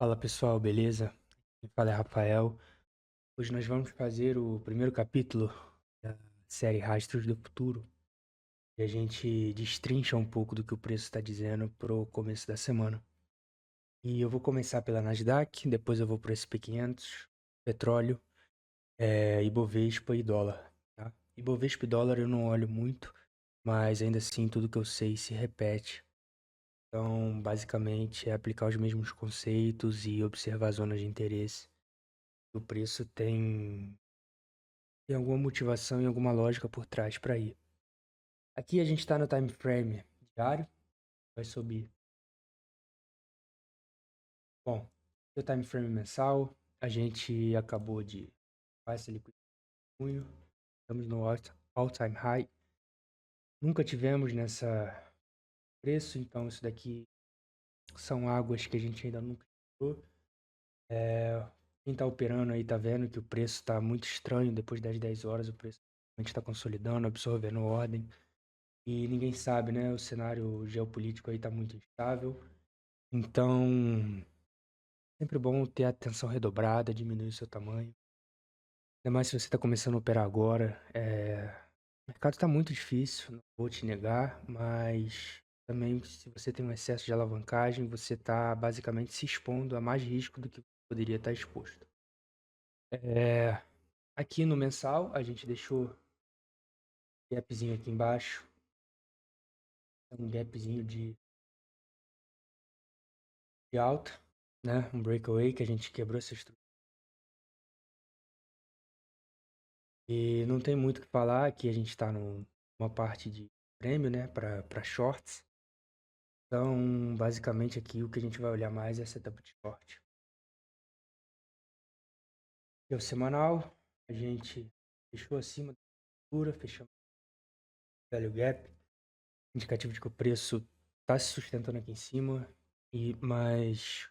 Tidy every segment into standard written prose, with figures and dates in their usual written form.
Fala pessoal, beleza? Quem fala é Rafael. Hoje nós vamos fazer o primeiro capítulo da série Rastros do Futuro e a gente destrincha um pouco do que o preço está dizendo pro começo da semana. E eu vou começar pela Nasdaq, depois eu vou pro SP500, petróleo, Ibovespa e dólar, tá? Ibovespa e dólar eu não olho muito, mas ainda assim tudo que eu sei se repete. Então, basicamente, é aplicar os mesmos conceitos e observar zonas de interesse. O preço tem alguma motivação e alguma lógica por trás para ir. Aqui a gente está no time frame diário, vai subir. Bom, o time frame mensal, a gente acabou de fazer essa liquidação em junho, estamos no all-time high. Nunca tivemos nessa preço, então isso daqui são águas que a gente ainda nunca chegou. Quem está operando aí tá vendo que o preço está muito estranho, depois das 10 horas o preço está consolidando, absorvendo ordem. E ninguém sabe, né? O cenário geopolítico aí tá muito instável. Então, sempre bom ter a atenção redobrada, diminuir o seu tamanho. Ainda mais se você está começando a operar agora. O mercado está muito difícil, não vou te negar, mas também se você tem um excesso de alavancagem, você está basicamente se expondo a mais risco do que poderia estar exposto. É, Aqui no mensal, a gente deixou um gapzinho aqui embaixo, um gapzinho de alta, né? Um breakaway que a gente quebrou essa estrutura. E não tem muito o que falar, aqui a gente está numa parte de prêmio, né, para shorts. Então, basicamente aqui o que a gente vai olhar mais é setup de short. E o semanal, a gente fechou acima da estrutura, fechamos o value gap, indicativo de que o preço está se sustentando aqui em cima, mas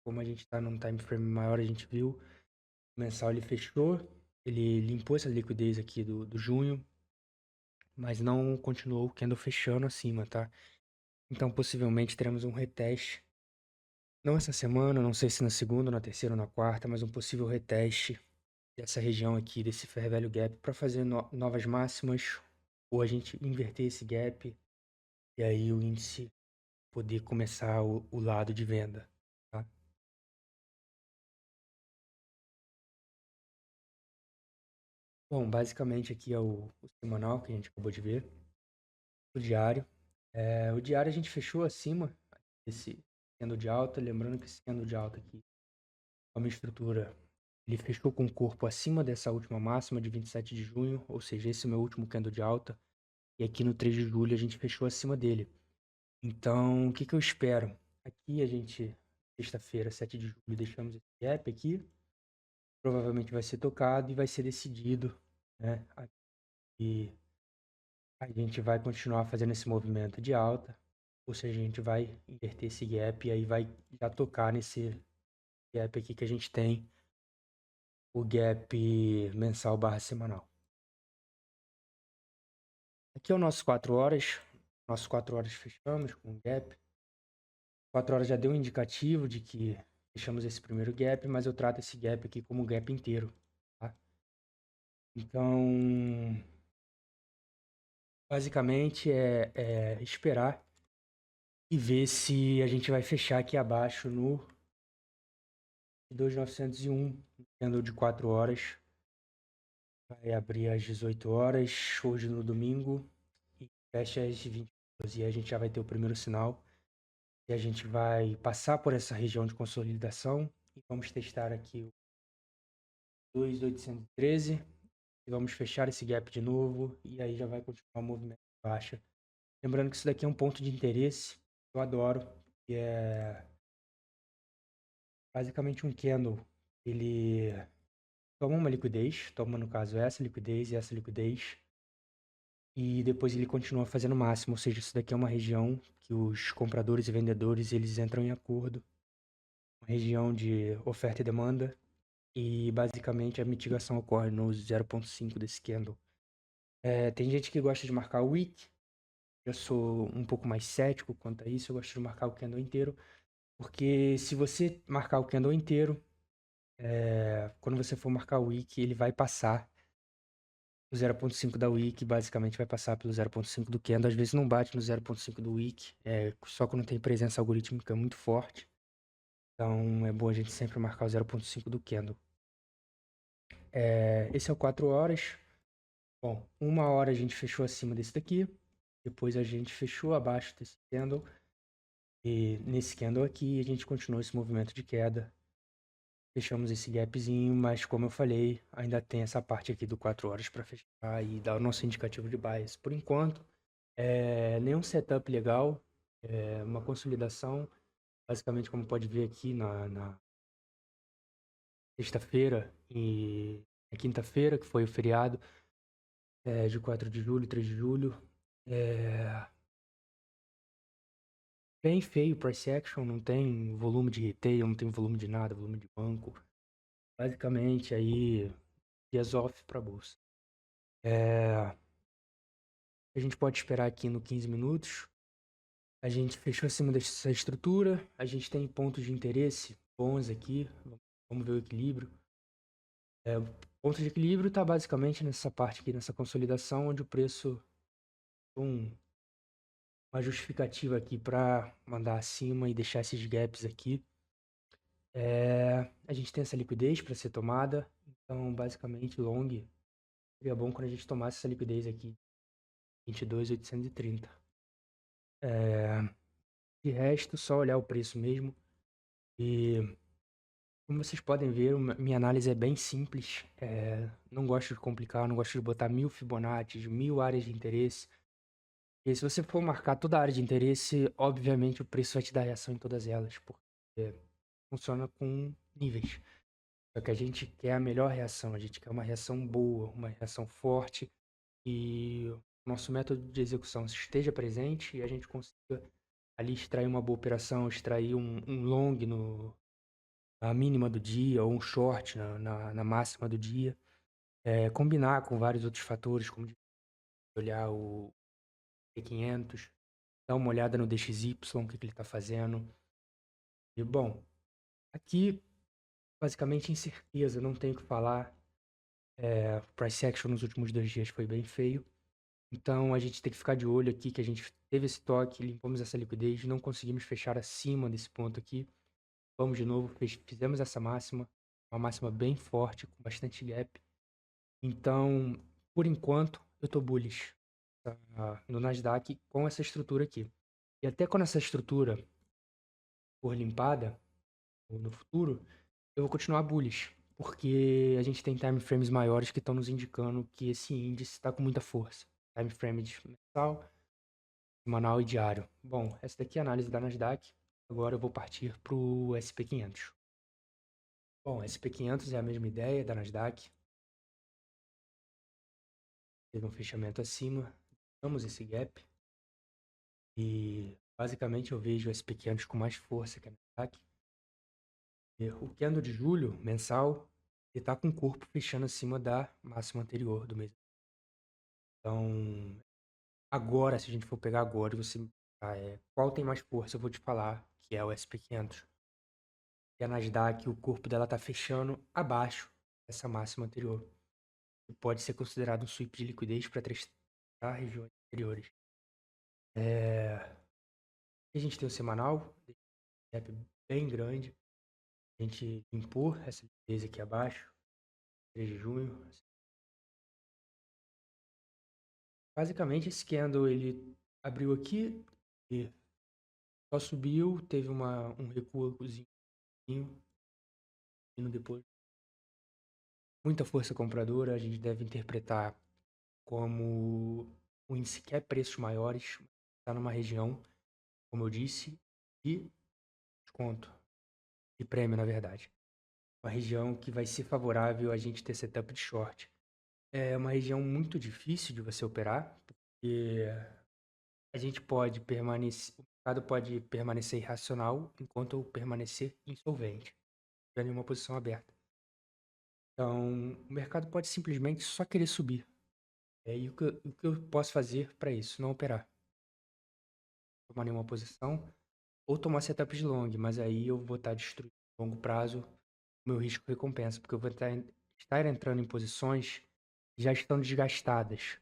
como a gente está num time frame maior, a gente viu, o mensal ele fechou, ele limpou essa liquidez aqui do junho, mas não continuou o candle fechando acima, tá? Então, possivelmente teremos um reteste. Não essa semana, não sei se na segunda, na terceira ou na quarta, mas um possível reteste dessa região aqui, desse Fair Value Gap, para fazer novas máximas, ou a gente inverter esse gap e aí o índice poder começar o lado de venda, tá? Bom, basicamente aqui é o semanal que a gente acabou de ver, o diário. O diário a gente fechou acima desse candle de alta, lembrando que esse candle de alta aqui é uma estrutura. Ele fechou com o corpo acima dessa última máxima de 27 de junho, ou seja, esse é o meu último candle de alta. E aqui no 3 de julho a gente fechou acima dele. Então, o que que eu espero? Aqui a gente, sexta-feira, 7 de julho, deixamos esse gap aqui. Provavelmente vai ser tocado e vai ser decidido, né? E a gente vai continuar fazendo esse movimento de alta. Ou seja, a gente vai inverter esse gap e aí vai já tocar nesse gap aqui que a gente tem, o gap mensal barra semanal. Aqui é o nosso 4 horas. Nosso 4 horas fechamos com um gap. 4 horas já deu um indicativo de que fechamos esse primeiro gap, mas eu trato esse gap aqui como gap inteiro, tá? Então, basicamente é esperar e ver se a gente vai fechar aqui abaixo no 2.901, candle de 4 horas. Vai abrir às 18 horas, hoje no domingo, e fecha às 20 horas. E a gente já vai ter o primeiro sinal. E a gente vai passar por essa região de consolidação e vamos testar aqui o 2.813 e vamos fechar esse gap de novo e aí já vai continuar o movimento de baixa. Lembrando que isso daqui é um ponto de interesse, eu adoro, que é basicamente um candle, ele toma uma liquidez, toma no caso essa liquidez e essa liquidez, e depois ele continua fazendo o máximo, ou seja, isso daqui é uma região que os compradores e vendedores eles entram em acordo, uma região de oferta e demanda, e basicamente a mitigação ocorre no 0,5 desse candle. Tem gente que gosta de marcar o wick, eu sou um pouco mais cético quanto a isso, eu gosto de marcar o candle inteiro, Porque se você marcar o candle inteiro, quando você for marcar o wick, ele vai passar o 0,5 da wick, basicamente vai passar pelo 0,5 do candle. Às vezes não bate no 0,5 do wick, só quando tem presença algorítmica muito forte. Então é bom a gente sempre marcar o 0,5 do candle. Esse é o 4 horas. Bom, 1 hora a gente fechou acima desse daqui. Depois a gente fechou abaixo desse candle. E nesse candle aqui a gente continuou esse movimento de queda. Fechamos esse gapzinho, mas como eu falei, ainda tem essa parte aqui do 4 horas para fechar e dar o nosso indicativo de bias. Por enquanto, nenhum setup legal, uma consolidação, basicamente como pode ver aqui na sexta-feira e na quinta-feira, que foi o feriado, de 4 de julho, 3 de julho. Bem feio o price action, não tem volume de retail, não tem volume de nada, volume de banco. Basicamente aí, dias off para bolsa. A gente pode esperar aqui no 15 minutos. A gente fechou acima dessa estrutura. A gente tem pontos de interesse bons aqui. Vamos ver o equilíbrio. O ponto de equilíbrio está basicamente nessa parte aqui, nessa consolidação, onde o preço uma justificativa aqui para mandar acima e deixar esses gaps aqui. A gente tem essa liquidez para ser tomada. Então, basicamente, long seria bom quando a gente tomasse essa liquidez aqui, 22.830. De resto, só olhar o preço mesmo. E como vocês podem ver, minha análise é bem simples. Não gosto de complicar, não gosto de botar 1000 Fibonacci, 1000 áreas de interesse. E se você for marcar toda a área de interesse, obviamente o preço vai te dar reação em todas elas, porque funciona com níveis. Só que a gente quer a melhor reação, a gente quer uma reação boa, uma reação forte, e o nosso método de execução esteja presente e a gente consiga ali extrair uma boa operação, extrair um long na mínima do dia ou um short na máxima do dia. Combinar com vários outros fatores, como olhar o P500, dar uma olhada no DXY, o que ele está fazendo. E, bom, aqui, basicamente, incerteza, não tenho o que falar. O price action nos últimos 2 dias foi bem feio. Então, a gente tem que ficar de olho aqui, que a gente teve esse toque, limpamos essa liquidez, não conseguimos fechar acima desse ponto aqui. Vamos de novo, fizemos essa máxima, uma máxima bem forte, com bastante gap. Então, por enquanto, eu tô bullish no Nasdaq com essa estrutura aqui. E até quando essa estrutura for limpada, ou no futuro, eu vou continuar bullish, porque a gente tem time frames maiores que estão nos indicando que esse índice está com muita força. Time frame de mensal, semanal e diário. Bom, essa daqui é a análise da Nasdaq. Agora eu vou partir para o SP500. Bom, SP500 é a mesma ideia da Nasdaq. Teve um fechamento acima, damos esse gap. E basicamente eu vejo o SP500 com mais força que a Nasdaq. E o candle de julho, mensal, ele tá com o corpo fechando acima da máxima anterior do mês. Então, agora, se a gente for pegar agora e você qual tem mais força, eu vou te falar que é o SP500. E a Nasdaq, o corpo dela tá fechando abaixo dessa máxima anterior. E pode ser considerado um sweep de liquidez para testar regiões anteriores. A gente tem o semanal, gap bem grande. A gente limpou essa liquidez aqui abaixo, 3 de junho. Basicamente, esse candle ele abriu aqui e só subiu, teve um recuozinho, e depois muita força compradora. A gente deve interpretar como o índice quer preços maiores, está numa região, como eu disse, de desconto, de prêmio, na verdade. Uma região que vai ser favorável a gente ter setup de short. É uma região muito difícil de você operar, porque a gente pode permanecer, o mercado pode permanecer irracional enquanto eu permanecer insolvente, não tiver nenhuma posição aberta. Então, o mercado pode simplesmente só querer subir. E o que eu posso fazer para isso? Não operar. Tomar nenhuma posição. ou tomar setups de long, mas aí eu vou estar destruindo a longo prazo o meu risco recompensa, porque eu vou estar entrando em posições que já estão desgastadas.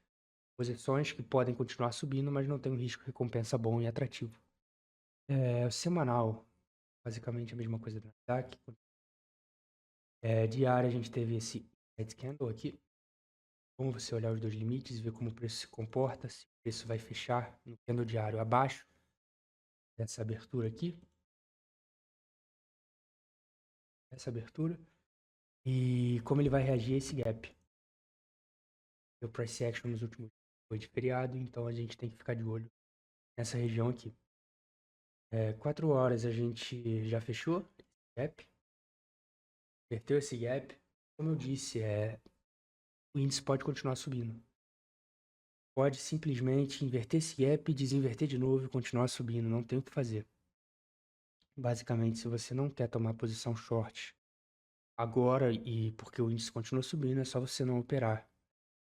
Posições que podem continuar subindo, mas não tem um risco recompensa bom e atrativo. O semanal, basicamente a mesma coisa do Nasdaq. Diária a gente teve esse red candle aqui. Como você olhar os dois limites, ver como o preço se comporta, se o preço vai fechar no candle diário abaixo dessa abertura aqui, essa abertura, e como ele vai reagir a esse gap. O price action nos últimos dias foi de feriado, então a gente tem que ficar de olho nessa região aqui. 4 horas a gente já fechou esse gap, inverteu esse gap. Como eu disse, o índice pode continuar subindo. Pode simplesmente inverter esse gap, desinverter de novo e continuar subindo, não tem o que fazer. Basicamente, se você não quer tomar posição short agora e porque o índice continua subindo, é só você não operar.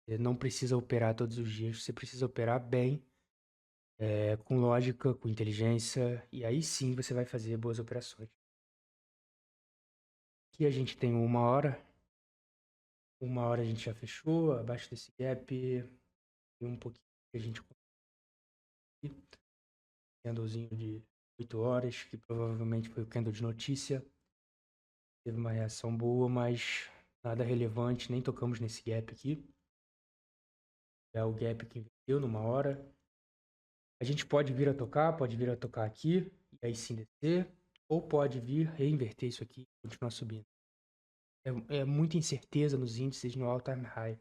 Você não precisa operar todos os dias, você precisa operar bem, com lógica, com inteligência, e aí sim você vai fazer boas operações. Aqui a gente tem 1 hora. 1 hora a gente já fechou, abaixo desse gap, e um pouquinho que a gente conseguiu. Candlezinho de 8 horas, que provavelmente foi o candle de notícia. Teve uma reação boa, mas nada relevante, nem tocamos nesse gap aqui. É o gap que inverteu numa hora. A gente pode vir a tocar, pode vir a tocar aqui, e aí sim descer, ou pode vir reinverter isso aqui e continuar subindo. É muita incerteza nos índices no all-time high.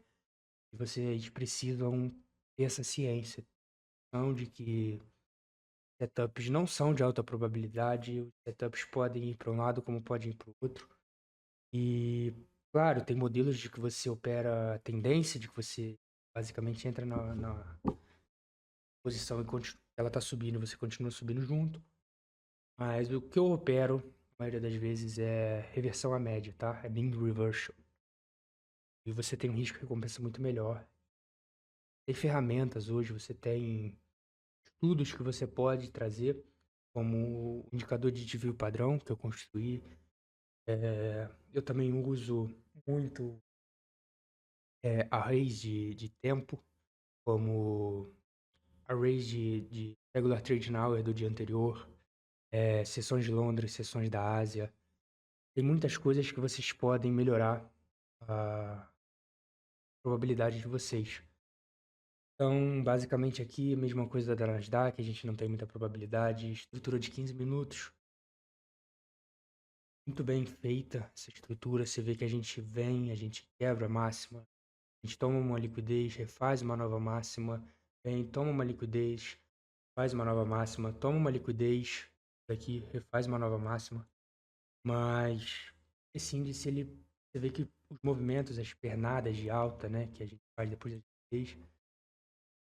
E vocês precisam ter essa ciência, não de que setups não são de alta probabilidade, os setups podem ir para um lado como podem ir para o outro. E, claro, tem modelos de que você opera a tendência, de que você basicamente entra na posição e ela está subindo, você continua subindo junto. Mas o que eu opero, a maioria das vezes, é reversão à média, tá? É mean reversal. E você tem um risco de recompensa muito melhor. Tem ferramentas hoje, você tem estudos que você pode trazer, como o indicador de desvio padrão que eu construí. Eu também uso muito arrays de tempo, como arrays de regular trading hour do dia anterior, sessões de Londres, sessões da Ásia. Tem muitas coisas que vocês podem melhorar a probabilidade de vocês. Então, basicamente aqui, a mesma coisa da Nasdaq, a gente não tem muita probabilidade. Estrutura de 15 minutos, muito bem feita essa estrutura. Você vê que a gente vem, a gente quebra a máxima, a gente toma uma liquidez, refaz uma nova máxima, vem, toma uma liquidez, faz uma nova máxima, toma uma liquidez, daqui refaz uma nova máxima. Mas esse índice, você vê que os movimentos, as pernadas de alta, né, que a gente faz depois da liquidez,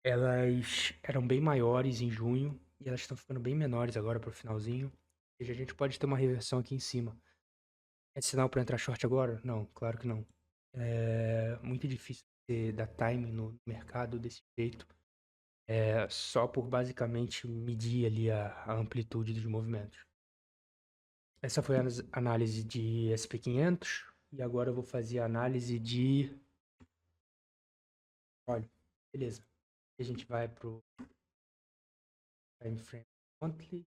elas eram bem maiores em junho e elas estão ficando bem menores agora para o finalzinho. Ou seja, a gente pode ter uma reversão aqui em cima. É sinal para entrar short agora? Não, claro que não. É muito difícil você dar time no mercado desse jeito. Só por basicamente medir ali a amplitude dos movimentos. Essa foi a análise de SP500 e agora eu vou fazer a análise de óleo. Beleza. E a gente vai pro time frame monthly.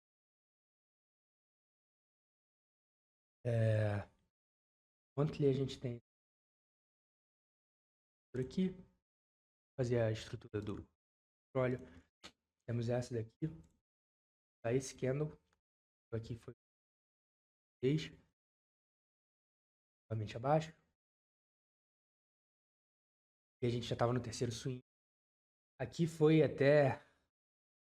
Monthly a gente tem por aqui, fazer a estrutura do petróleo. Temos essa daqui, tá? Esse candle aqui foi 10, novamente abaixo. E a gente já estava no terceiro swing. Aqui foi até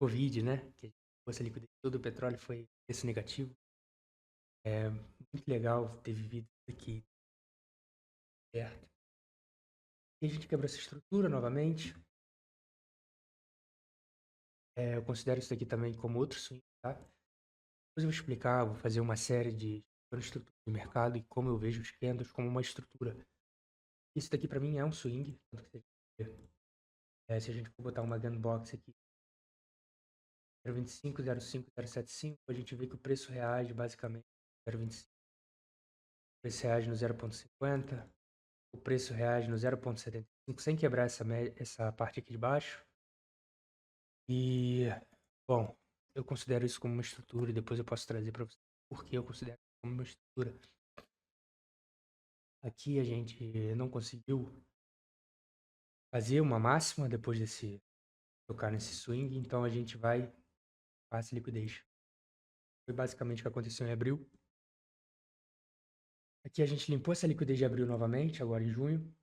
Covid, né? Que a liquidez do petróleo foi preço negativo. É muito legal ter vivido isso aqui perto. E a gente quebrou essa estrutura novamente. Eu considero isso aqui também como outro swing, tá? Depois eu vou explicar, vou fazer uma série de estrutura de mercado e como eu vejo os candles como uma estrutura. Isso daqui para mim é um swing. Se a gente for botar uma gunbox aqui, 0,25, 0,5, 0,75, a gente vê que o preço reage basicamente 0,25. O preço reage no 0,50, o preço reage no 0,75, sem quebrar essa parte aqui de baixo. E, bom, eu considero isso como uma estrutura e depois eu posso trazer para você por que eu considero como uma estrutura. Aqui a gente não conseguiu fazer uma máxima depois desse tocar nesse swing, então a gente vai para essa liquidez. Foi basicamente o que aconteceu em abril. Aqui a gente limpou essa liquidez de abril novamente, agora em junho,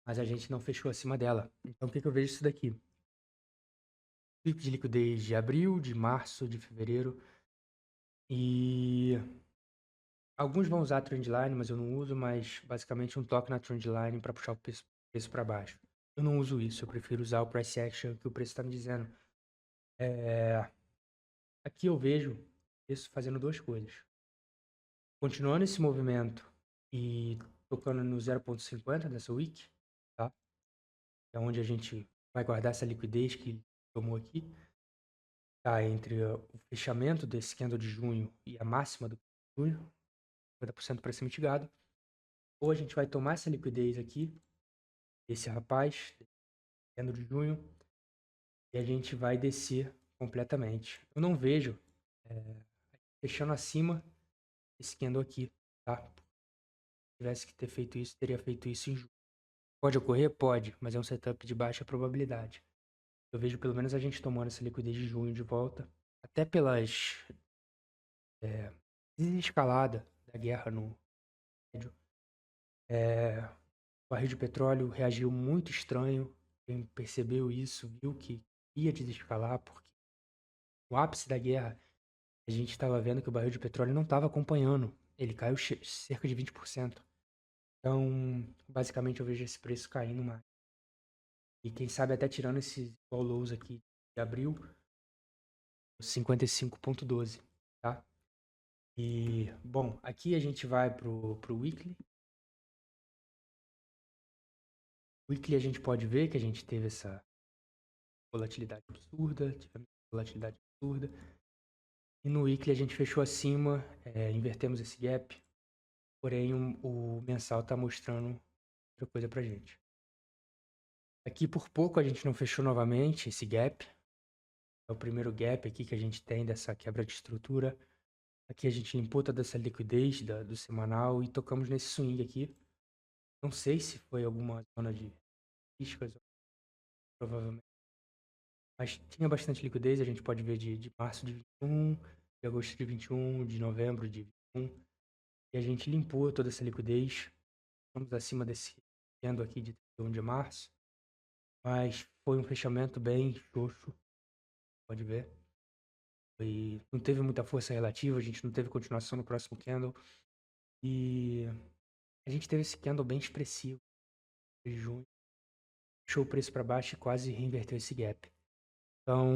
mas a gente não fechou acima dela. Então o que eu vejo isso daqui? Pico de liquidez de abril, de março, de fevereiro e alguns vão usar a trendline, mas eu não uso, mas basicamente um toque na trendline para puxar o preço para baixo. Eu não uso isso, eu prefiro usar o price action que o preço está me dizendo. Aqui eu vejo isso fazendo duas coisas. Continuando esse movimento e tocando no 0,50 dessa week, tá? É onde a gente vai guardar essa liquidez que tomou aqui. Tá entre o fechamento desse candle de junho e a máxima do junho, 50% para ser mitigado. Ou a gente vai tomar essa liquidez aqui, esse rapaz, candle de junho, e a gente vai descer completamente. Eu não vejo fechando acima esse candle aqui, tá? Se tivesse que ter feito isso, teria feito isso em junho. Pode ocorrer? Pode, mas é um setup de baixa probabilidade. Eu vejo pelo menos a gente tomando essa liquidez de junho de volta, até pelas desescalada da guerra no Médio. O barril de petróleo reagiu muito estranho. Quem percebeu isso viu que ia desescalar, porque no ápice da guerra a gente estava vendo que o barril de petróleo não estava acompanhando. Ele caiu cerca de 20%. Então, basicamente, eu vejo esse preço caindo mais. E quem sabe até tirando esses all lows aqui de abril, 55,12, tá? E, bom, aqui a gente vai pro weekly. Weekly a gente pode ver que a gente teve essa volatilidade absurda, tivemos volatilidade absurda. E no weekly a gente fechou acima, invertemos esse gap, porém o mensal está mostrando outra coisa pra gente. Aqui por pouco a gente não fechou novamente esse gap. É o primeiro gap aqui que a gente tem dessa quebra de estrutura. Aqui a gente limpou toda essa liquidez do semanal e tocamos nesse swing aqui. Não sei se foi alguma zona de riscos, provavelmente. Mas tinha bastante liquidez, a gente pode ver de março de 21, de agosto de 21, de novembro de 21. E a gente limpou toda essa liquidez. Estamos acima desse candle aqui de 31 de março. Mas foi um fechamento bem xoxo, pode ver. Não teve muita força relativa, a gente não teve continuação no próximo candle. E a gente teve esse candle bem expressivo de junho. Puxou o preço para baixo e quase reinverteu esse gap. Então,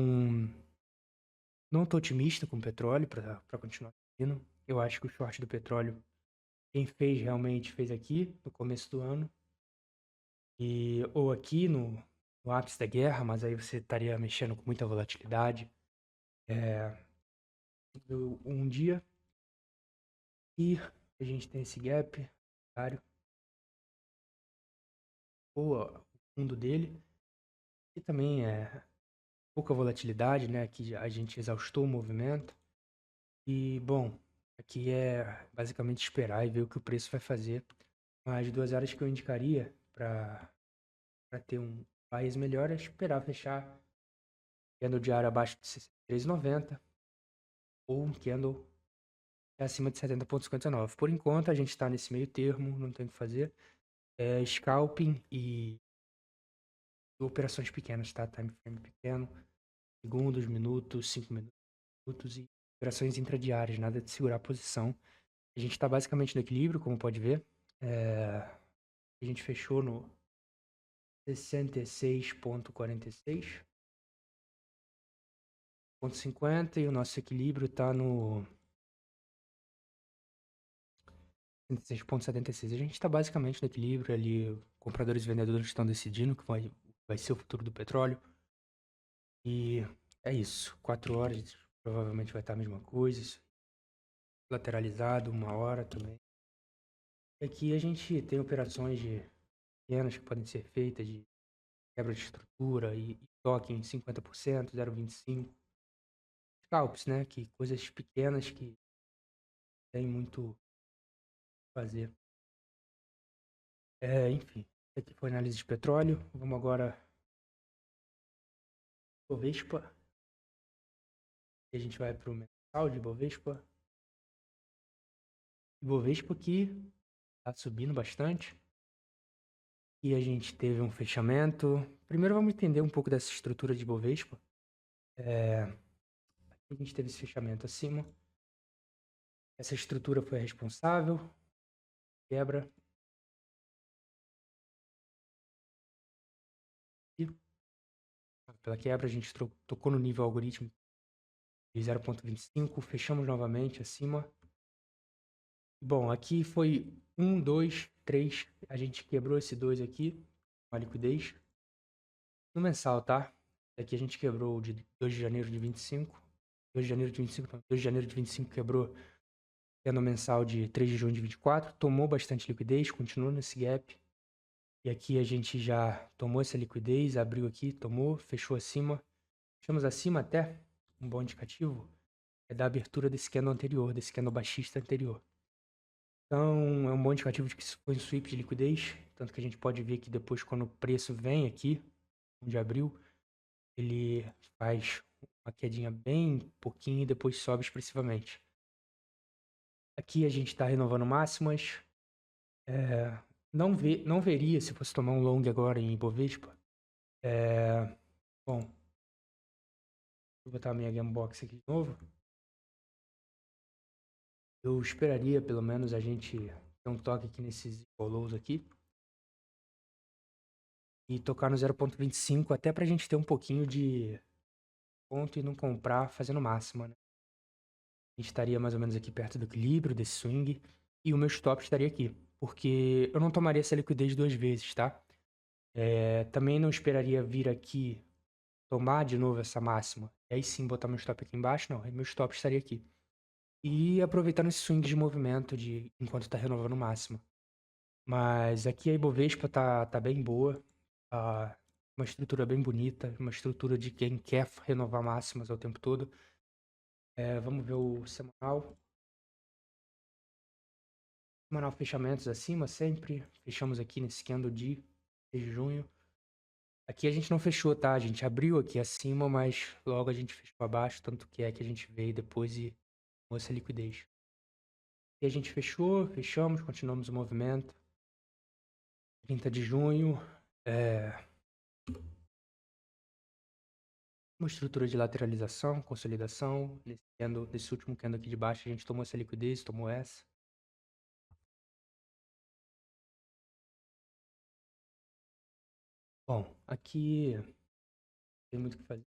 não estou otimista com o petróleo para continuar subindo. Eu acho que o short do petróleo, quem fez realmente fez aqui no começo do ano. Ou aqui no ápice da guerra, mas aí você estaria mexendo com muita volatilidade. Um dia e a gente tem esse gap diário, ou o fundo dele, e também é pouca volatilidade, né? Aqui a gente exaustou o movimento. E, bom, aqui é basicamente esperar e ver o que o preço vai fazer. As duas áreas que eu indicaria para ter um país melhor é esperar fechar candle diário abaixo de 63,90 ou um candle acima de 70,59. Por enquanto, a gente está nesse meio termo, não tem o que fazer. Scalping e operações pequenas, tá? Time frame pequeno, segundos, minutos, 5 minutos e operações intradiárias, nada de segurar a posição. A gente está basicamente no equilíbrio, como pode ver. A gente fechou no 66,46, 50 e o nosso equilíbrio está no 66,76. A gente está basicamente no equilíbrio ali. Compradores e vendedores estão decidindo que vai ser o futuro do petróleo. E é isso. 4 horas provavelmente vai estar a mesma coisa. Isso lateralizado, 1 hora também. E aqui a gente tem operações pequenas que podem ser feitas de quebra de estrutura e toque em 50%, 0,25. Scalps, né? Que coisas pequenas que tem muito a fazer. Enfim, aqui foi análise de petróleo. Vamos agora Bovespa. E a gente vai para o mensal de Bovespa. Bovespa aqui está subindo bastante. E a gente teve um fechamento. Primeiro vamos entender um pouco dessa estrutura de Bovespa. Aqui a gente teve esse fechamento acima. Essa estrutura foi a responsável. Quebra. E pela quebra a gente tocou no nível algoritmo de 0,25. Fechamos novamente acima. Bom, aqui foi 1, 2, 3. A gente quebrou esse 2 aqui, a liquidez. No mensal, tá? Aqui a gente quebrou de 2 de janeiro de 25. 2 de janeiro de 25, não. 2 de janeiro de 25 quebrou no mensal de 3 de junho de 24. Tomou bastante liquidez, continuou nesse gap. E aqui a gente já tomou essa liquidez, abriu aqui, tomou, fechou acima. Fechamos acima até, um bom indicativo, é da abertura desse candle anterior, desse candle baixista anterior. Então, é um bom indicativo de que isso foi um sweep de liquidez, tanto que a gente pode ver que depois, quando o preço vem aqui, onde abriu, ele faz uma quedinha bem pouquinho e depois sobe expressivamente. Aqui a gente está renovando máximas. Não veria se fosse tomar um long agora em Ibovespa. Bom, vou botar a minha Gamebox aqui de novo. Eu esperaria, pelo menos, a gente ter um toque aqui nesses follows aqui. E tocar no 0,25 até pra gente ter um pouquinho de ponto e não comprar fazendo máxima, né? A gente estaria mais ou menos aqui perto do equilíbrio desse swing. E o meu stop estaria aqui. Porque eu não tomaria essa liquidez 2 vezes, tá? Também não esperaria vir aqui tomar de novo essa máxima. E aí sim botar meu stop aqui embaixo. Não, aí meu stop estaria aqui. E aproveitando esse swing de movimento enquanto tá renovando máxima. Mas aqui a Ibovespa tá bem boa. Tá uma estrutura bem bonita. Uma estrutura de quem quer renovar máximas ao tempo todo. Vamos ver o semanal. Semanal fechamentos acima sempre. Fechamos aqui nesse candle de 6 de junho. Aqui a gente não fechou, tá? A gente abriu aqui acima, mas logo a gente fechou abaixo. Tanto que é que a gente veio depois e tomou essa liquidez. E a gente fechamos, continuamos o movimento. 30 de junho. Uma estrutura de lateralização, consolidação. Nesse último candle aqui de baixo, a gente tomou essa liquidez, tomou essa. Bom, aqui tem muito o que fazer.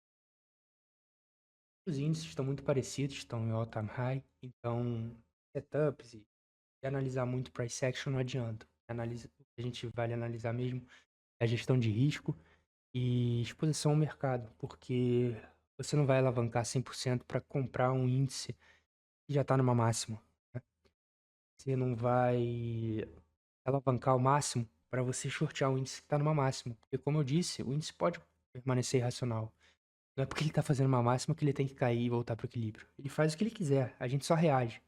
Os índices estão muito parecidos, estão em all-time high. Então, setups e analisar muito price action não adianta. O que a gente vai analisar mesmo é a gestão de risco e exposição ao mercado, porque você não vai alavancar 100% para comprar um índice que já está numa máxima, né? Você não vai alavancar ao máximo para você shortear um índice que está numa máxima. Porque, como eu disse, o índice pode permanecer irracional. Não é porque ele está fazendo uma máxima que ele tem que cair e voltar para o equilíbrio. Ele faz o que ele quiser, a gente só reage.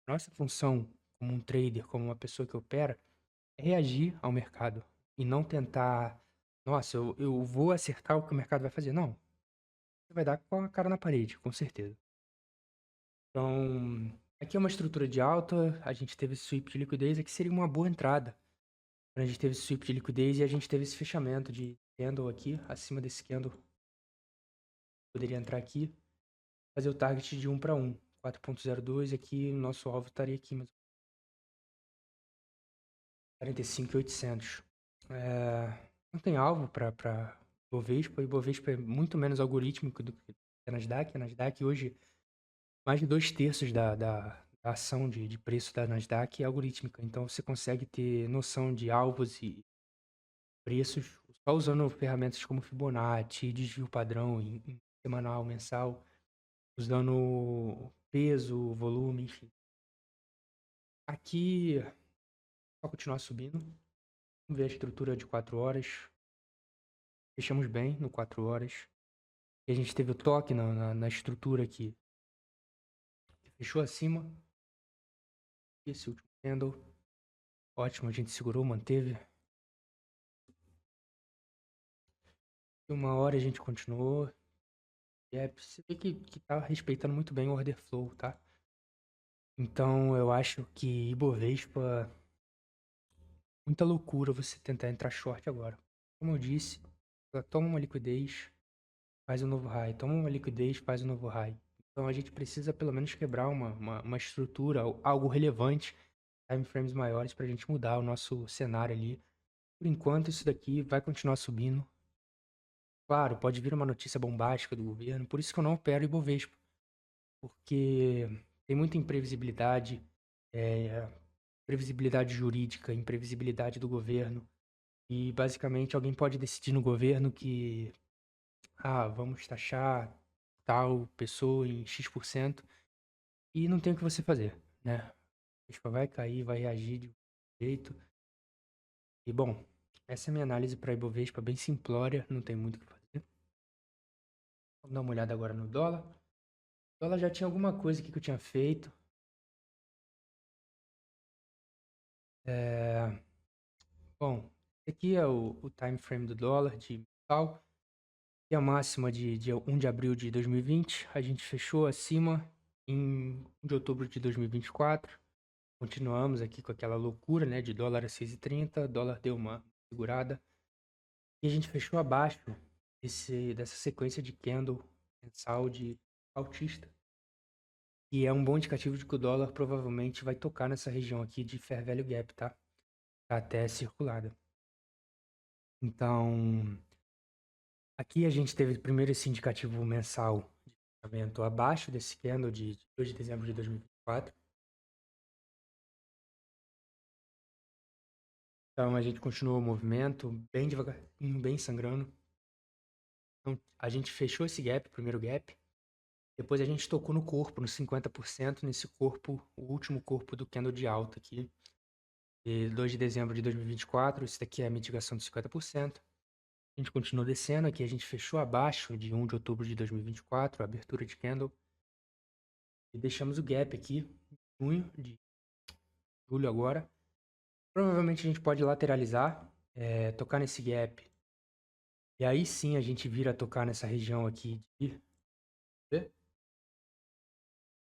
Nossa função como um trader, como uma pessoa que opera, é reagir ao mercado e não tentar, nossa, eu vou acertar o que o mercado vai fazer. Não, você vai dar com a cara na parede, com certeza. Então, aqui é uma estrutura de alta, a gente teve esse sweep de liquidez, aqui seria uma boa entrada. A gente teve esse sweep de liquidez e a gente teve esse fechamento de candle aqui, acima desse candle. Poderia entrar aqui, fazer o target de 1 para 1, 4.02, aqui o nosso alvo estaria aqui, mas 45.800. Não tem alvo para Bovespa, e Bovespa é muito menos algorítmico do que a Nasdaq. A Nasdaq hoje, mais de 2/3 da ação de preço da Nasdaq é algorítmica. Então você consegue ter noção de alvos e preços só usando ferramentas como Fibonacci, desvio padrão semanal, mensal, usando peso, volume, enfim. Aqui, só continuar subindo. Vamos ver a estrutura de 4 horas. Fechamos bem no 4 horas. E a gente teve o toque na estrutura aqui. Fechou acima. Esse último candle. Ótimo, a gente segurou, manteve. E 1 hora a gente continuou. Você vê que tá respeitando muito bem o order flow, tá? Então eu acho que Ibovespa, muita loucura você tentar entrar short agora. Como eu disse, ela toma uma liquidez, faz um novo high. Toma uma liquidez, faz um novo high. Então a gente precisa pelo menos quebrar uma estrutura, algo relevante, time frames maiores pra gente mudar o nosso cenário ali. Por enquanto isso daqui vai continuar subindo. Claro, pode vir uma notícia bombástica do governo, por isso que eu não opero Ibovespa. Porque tem muita imprevisibilidade, previsibilidade jurídica, imprevisibilidade do governo. E basicamente alguém pode decidir no governo que, vamos taxar tal pessoa em X% e não tem o que você fazer, né? A Ibovespa vai cair, vai reagir de um jeito. E bom, essa é a minha análise para Ibovespa, bem simplória, não tem muito o que fazer. Vamos dar uma olhada agora no dólar. O dólar já tinha alguma coisa aqui que eu tinha feito. Bom, esse aqui é o time frame do dólar de mensal. E a máxima de 1 de abril de 2020, a gente fechou acima em 1 de outubro de 2024. Continuamos aqui com aquela loucura, né, de dólar a 6,30, dólar deu uma segurada. E a gente fechou abaixo dessa sequência de candle mensal de altista. E é um bom indicativo de que o dólar provavelmente vai tocar nessa região aqui de Fair Value Gap, tá? Tá até circulada. Então, aqui a gente teve primeiro esse indicativo mensal de fechamento abaixo desse candle de 2 de dezembro de 2024. Então a gente continuou o movimento bem devagarinho, bem sangrando. Então a gente fechou esse gap, primeiro gap. Depois a gente tocou no corpo, no 50%, nesse corpo, o último corpo do candle de alta aqui. E 2 de dezembro de 2024, esse daqui é a mitigação de 50%. A gente continuou descendo aqui, a gente fechou abaixo de 1 de outubro de 2024, a abertura de candle. E deixamos o gap aqui, junho de julho agora. Provavelmente a gente pode lateralizar, tocar nesse gap. E aí sim a gente vira a tocar nessa região aqui de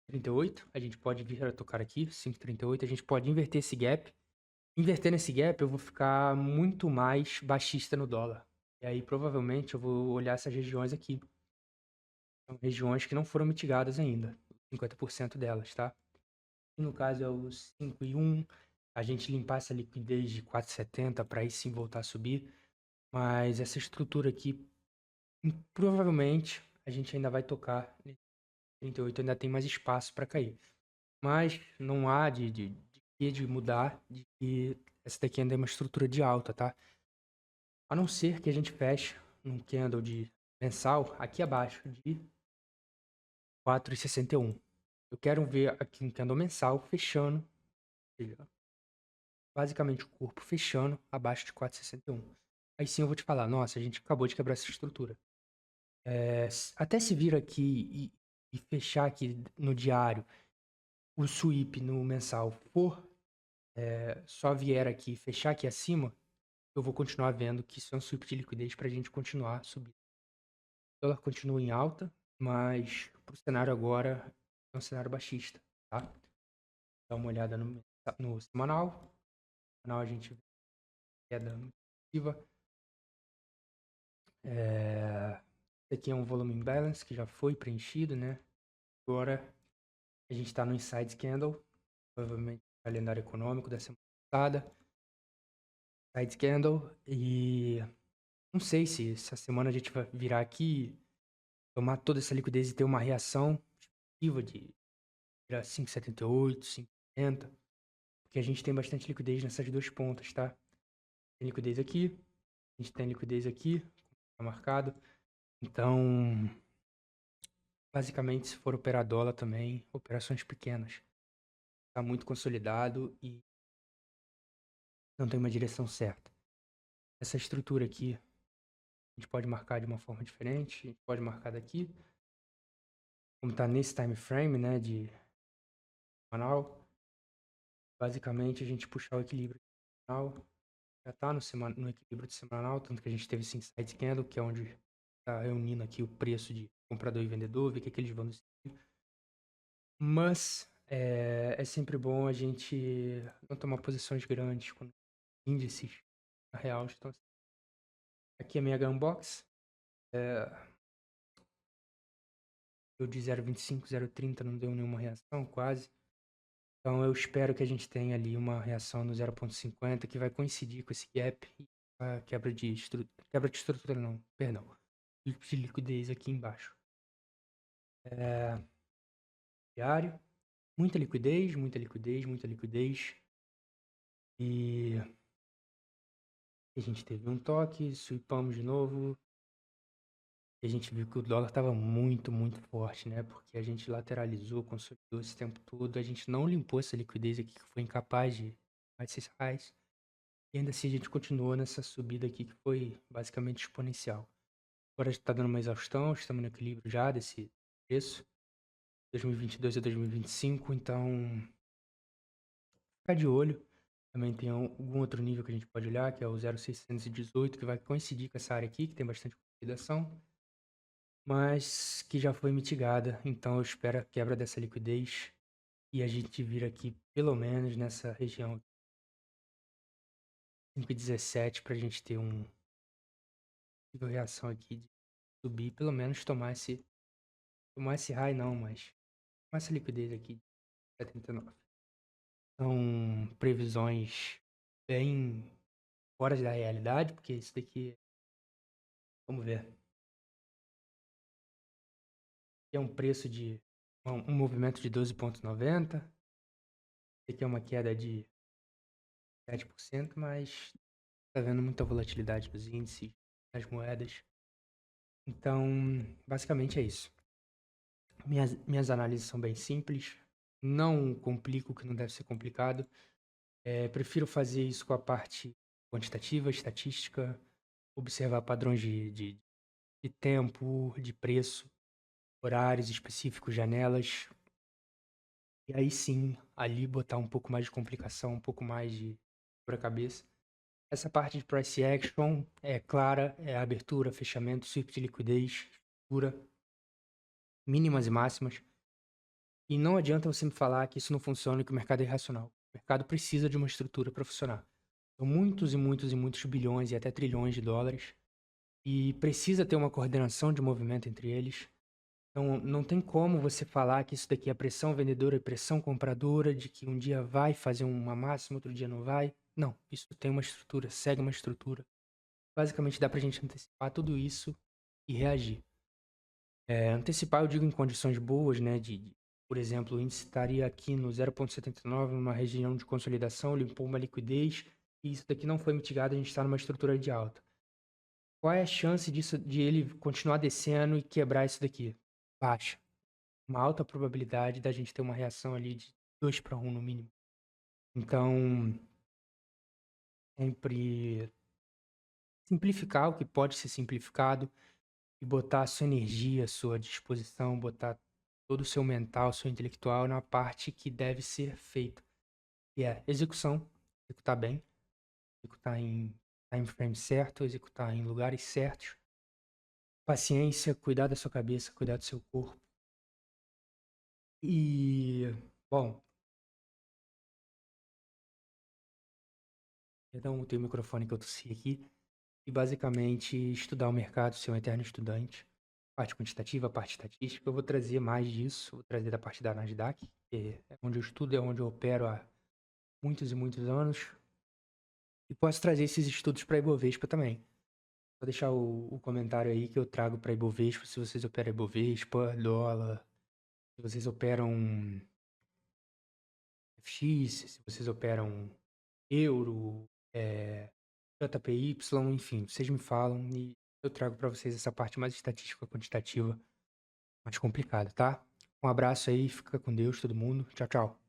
38. A gente pode vir a tocar aqui, 5,38. A gente pode inverter esse gap. Invertendo esse gap, eu vou ficar muito mais baixista no dólar. E aí provavelmente eu vou olhar essas regiões aqui. São regiões que não foram mitigadas ainda. 50% delas, tá? E no caso é o 5,1. A gente limpar essa liquidez de 4,70 para aí sim voltar a subir. Mas essa estrutura aqui, provavelmente, a gente ainda vai tocar. 38 ainda tem mais espaço para cair. Mas não há de mudar, de que essa daqui ainda é uma estrutura de alta, tá? A não ser que a gente feche num candle de mensal aqui abaixo de 4,61. Eu quero ver aqui um candle mensal fechando, ou seja, basicamente o corpo fechando abaixo de 4,61. Aí sim eu vou te falar, nossa, a gente acabou de quebrar essa estrutura. Até se vir aqui e fechar aqui no diário, o sweep no mensal for só vier aqui e fechar aqui acima, eu vou continuar vendo que isso é um sweep de liquidez para a gente continuar subindo. O dólar continua em alta, mas para o cenário agora é um cenário baixista, tá? Dá uma olhada no semanal. No semanal a gente vê queda massiva. Esse aqui é um volume imbalance que já foi preenchido, né? Agora a gente está no inside candle, provavelmente o calendário econômico da semana passada. Inside candle e não sei se essa semana a gente vai virar aqui, tomar toda essa liquidez e ter uma reação expressiva de virar 5,78, 5,80, porque a gente tem bastante liquidez nessas duas pontas, tá? Tem liquidez aqui, a gente tem liquidez aqui, tá marcado. Então, Basicamente, se for operar dólar também, operações pequenas. Está muito consolidado e não tem uma direção certa. Essa estrutura aqui, a gente pode marcar de uma forma diferente. A gente pode marcar daqui, como está nesse time frame, né, de semanal. Basicamente, a gente puxar o equilíbrio semanal, já está no equilíbrio de semanal, tanto que a gente teve esse insight candle, que é onde está reunindo aqui o preço de comprador e vendedor, ver o que eles vão decidir. Mas é sempre bom a gente não tomar posições grandes quando índices na real estão assim. Aqui é a minha Gunbox. Eu de 0,25, 0,30 não deu nenhuma reação, quase. Então eu espero que a gente tenha ali uma reação no 0,50 que vai coincidir com esse gap e a quebra de estrutura não, perdão, de liquidez aqui embaixo. Diário, muita liquidez, muita liquidez, muita liquidez. E a gente teve um toque, sweepamos de novo. E a gente viu que o dólar estava muito, muito forte, né? Porque a gente lateralizou, consolidou esse tempo todo. A gente não limpou essa liquidez aqui, que foi incapaz de mais R$ 6. E ainda assim a gente continuou nessa subida aqui, que foi basicamente exponencial. Agora a gente está dando uma exaustão, estamos no equilíbrio já desse preço. 2022 a 2025, então ficar de olho. Também tem algum outro nível que a gente pode olhar, que é o 0,618, que vai coincidir com essa área aqui, que tem bastante consolidação, mas que já foi mitigada. Então eu espero a quebra dessa liquidez e a gente vir aqui pelo menos nessa região 5,17 para a gente ter um nível de reação aqui de subir, pelo menos tomar esse high não, mas tomar essa liquidez aqui de 79. São previsões bem fora da realidade, porque isso daqui, vamos ver, é um preço de um movimento de 12,90. Isso aqui é uma queda de 7%, mas tá vendo muita volatilidade nos índices, nas moedas. Então, basicamente é isso. Minhas análises são bem simples, não complico o que não deve ser complicado. Prefiro fazer isso com a parte quantitativa, estatística, observar padrões de tempo, de preço, horários específicos, janelas. E aí sim, ali botar um pouco mais de complicação, um pouco mais de quebra-cabeça. Essa parte de price action é clara, é abertura, fechamento, sweep de liquidez, estrutura, mínimas e máximas. E não adianta você me falar que isso não funciona e que o mercado é irracional. O mercado precisa de uma estrutura para funcionar. São muitos e muitos e muitos bilhões e até trilhões de dólares. E precisa ter uma coordenação de movimento entre eles. Então, não tem como você falar que isso daqui é pressão vendedora e pressão compradora, de que um dia vai fazer uma máxima, outro dia não vai. Não, isso tem uma estrutura, segue uma estrutura. Basicamente dá pra gente antecipar tudo isso e reagir. Antecipar, eu digo em condições boas, né? Por exemplo, o índice estaria aqui no 0,79, numa região de consolidação, limpou uma liquidez, e isso daqui não foi mitigado, a gente está numa estrutura de alta. Qual é a chance disso, de ele continuar descendo e quebrar isso daqui? Baixa. Uma alta probabilidade da gente ter uma reação ali de 2-1 no mínimo. Então, sempre simplificar o que pode ser simplificado e botar a sua energia, a sua disposição, botar todo o seu mental, seu intelectual na parte que deve ser feita, que é execução, executar bem, executar em time frame certo, executar em lugares certos, paciência, cuidar da sua cabeça, cuidar do seu corpo. E, bom, perdão, tem o microfone que eu tossi aqui. E basicamente estudar o mercado, ser um eterno estudante. Parte quantitativa, parte estatística. Eu vou trazer mais disso, vou trazer da parte da Nasdaq, que é onde eu estudo, é onde eu opero há muitos e muitos anos. E posso trazer esses estudos para Ibovespa também. Vou deixar o comentário aí que eu trago para Ibovespa, se vocês operam Ibovespa, dólar, se vocês operam FX, se vocês operam euro, JPY, enfim, vocês me falam e eu trago para vocês essa parte mais estatística quantitativa mais complicado, tá? Um abraço aí, fica com Deus, todo mundo. Tchau, tchau.